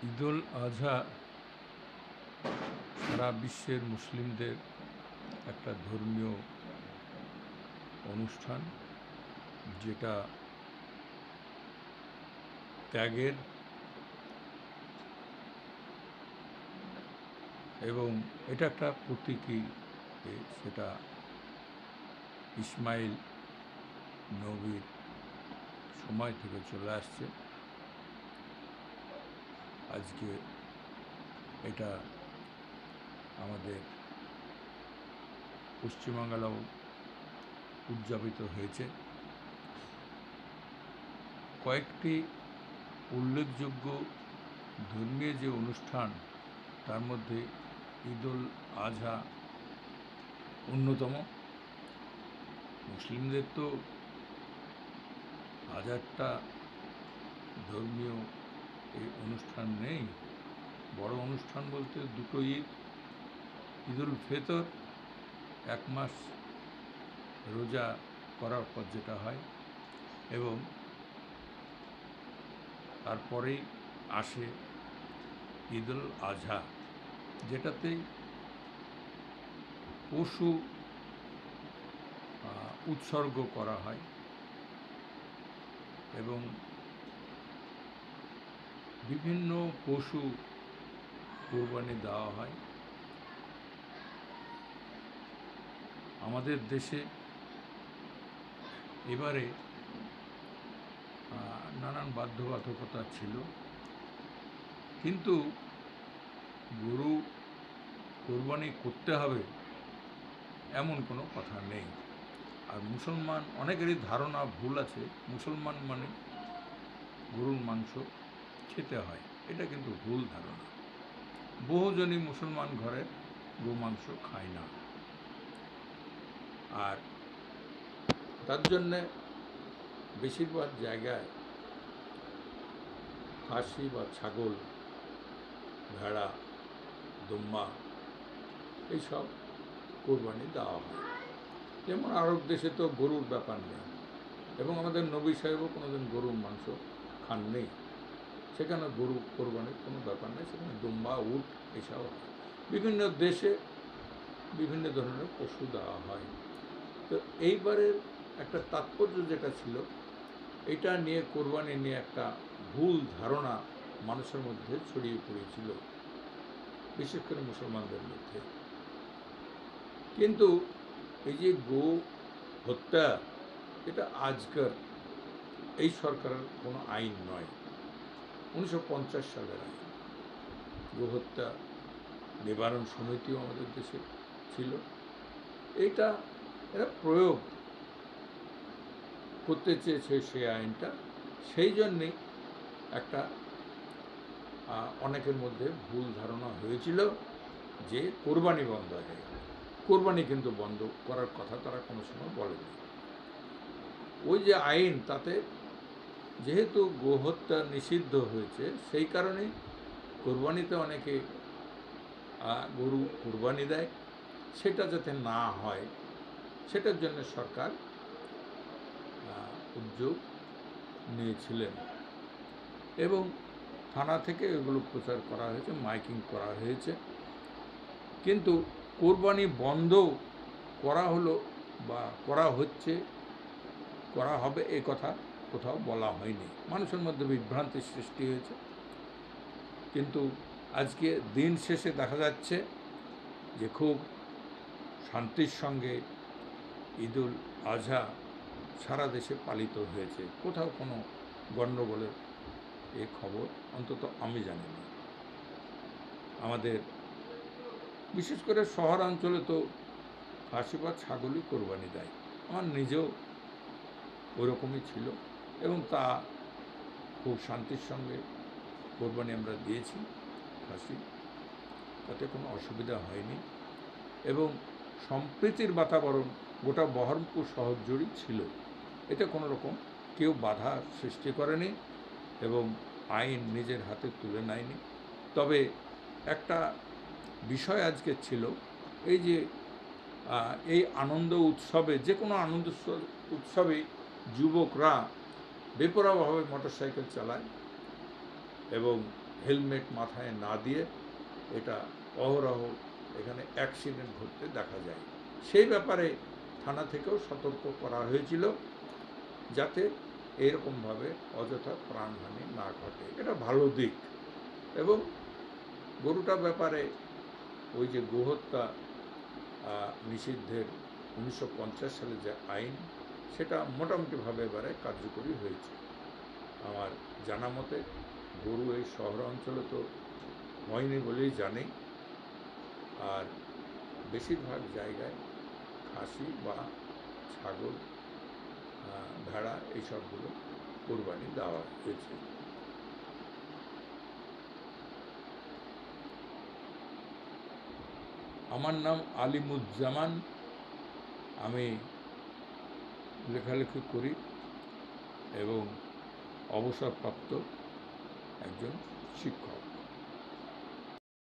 ঈদুল আজহা সারা বিশ্বের মুসলিমদের একটা ধর্মীয় অনুষ্ঠান, যেটা ত্যাগের এবং এটা একটা প্রতীকী। সেটা ইসমাইল নবীর সময় থেকে চলে আসছে। আজকে এটা আমাদের পশ্চিমবাংলাও উদযাপিত হয়েছে। কয়েকটি উল্লেখযোগ্য ধর্মীয় যে অনুষ্ঠান, তার মধ্যে ঈদুল আজহা অন্যতম। মুসলিমদের তো হাজারটা ধর্মীয় এই অনুষ্ঠান নেই। বড় অনুষ্ঠান বলতে দুটো ঈদ, ঈদুল ফিতর 1 মাস রোজা করার পর যেটা হয়, এবং তারপরেই আসে ঈদুল আজহা, যেটাতে পশু উৎসর্গ করা হয় এবং বিভিন্ন পশু কোরবানি দেওয়া হয়। আমাদের দেশে এবারে নানান বাধ্যবাধকতা ছিল, কিন্তু গরু কোরবানি করতে হবে এমন কোনো কথা নেই। আর মুসলমান অনেকেরই ধারণা ভুল আছে, মুসলমান মানে গরুর মাংস খেতে হয়। এটা কিন্তু ভুল ধারণা। বহুজনই মুসলমান ঘরে গো মাংস খায় না, আর তার জন্যে বেশিরভাগ জায়গায় খাসি বা ছাগল, ভেড়া, দুম্বা এইসব কোরবানি দেওয়া হয়। যেমন আরব দেশে তো গরুর ব্যাপার নেই, এবং আমাদের নবী সাহেবও কোনোদিন গরুর মাংস খান নেই। সেখানে গরু কোরবানির কোনো ব্যাপার নেই, সেখানে দুম্বা, উট এসব হয়। বিভিন্ন দেশে বিভিন্ন ধরনের পশু দেওয়া হয়। তো এইবারের একটা তাৎপর্য যেটা ছিল, এটা নিয়ে কোরবানি নিয়ে একটা ভুল ধারণা মানুষের মধ্যে ছড়িয়ে পড়েছিল, বিশেষ করে মুসলমানদের মধ্যে। কিন্তু এই যে গো হত্যা, এটা আজকের এই সরকারের কোনো আইন নয়, 1950 সালের আইন। গোহত্যা নিবারণ সমিতিও আমাদের দেশে ছিল। এটা এরা প্রয়োগ করতে চেয়েছে সেই আইনটা, সেই জন্যেই একটা অনেকের মধ্যে ভুল ধারণা হয়েছিল যে কোরবানি বন্ধ হয়ে গেল। কোরবানি কিন্তু বন্ধ করার কথা তারা কোনো সময় বলেনি। ওই যে আইন, তাতে যেহেতু গোহত্যা নিষিদ্ধ হয়েছে, সেই কারণেই কোরবানিতে অনেকে গরু কোরবানি দেয়। সেটা যাতে না হয়, সেটার জন্য সরকার উদ্যোগ নিয়েছিলেন, এবং থানা থেকে এগুলো প্রচার করা হয়েছে, মাইকিং করা হয়েছে। কিন্তু কোরবানি বন্ধ করা হলো বা করা হচ্ছে, করা হবে, এ কথা কোথাও বলা হয়নি। মানুষের মধ্যে বিভ্রান্তির সৃষ্টি হয়েছে। কিন্তু আজকে দিন শেষে দেখা যাচ্ছে যে খুব শান্তির সঙ্গে ঈদুল আজহা সারা দেশে পালিত হয়েছে। কোথাও কোনো গণ্ডগোলের এ খবর অন্তত আমি জানি না। আমাদের বিশেষ করে শহরাঞ্চলে তো খাসি বা ছাগলই কোরবানি দেয়। আমার নিজেও ওরকমই ছিল, এবং তা খুব শান্তির সঙ্গে কোরবানি আমরা দিয়েছি খাসি, তাতে কোনো অসুবিধা হয়নি, এবং সম্প্রীতির বাতাবরণ গোটা বহরমপুর শহর জুড়েই ছিল। এতে কোনো রকম কেউ বাধা সৃষ্টি করেনি এবং আইন নিজের হাতে তুলে নেয়নি। তবে একটা বিষয় আজকে ছিল, এই যে এই আনন্দ উৎসবে, যে কোনো আনন্দ উৎসবেই যুবকরা বেপরোয়াভাবে মোটরসাইকেল চালায়, এবং হেলমেট মাথায় না দিয়ে এটা অহরহ এখানে অ্যাক্সিডেন্ট ঘটতে দেখা যায়। সেই ব্যাপারে থানা থেকেও সতর্ক করা হয়েছিল যাতে এরকমভাবে অযথা প্রাণহানি না ঘটে। এটা ভালো দিক। এবং গরুটার ব্যাপারে ওই যে গোহত্যা নিষিদ্ধের 1950 সালে যে আইন, সেটা মোটামুটিভাবে এবারে কার্যকরী হয়েছে আমার জানা মতে। গরু এই শহর অঞ্চলে তো হয়নি বলেই জানি, আর বেশিরভাগ জায়গায় খাসি বা ছাগল, ভেড়া এইসবগুলো কোরবানি দেওয়া হয়েছে। আমার নাম আলিমুজ্জামান। আমি লেখালেখি করি এবং অবসরপ্রাপ্ত একজন শিক্ষক।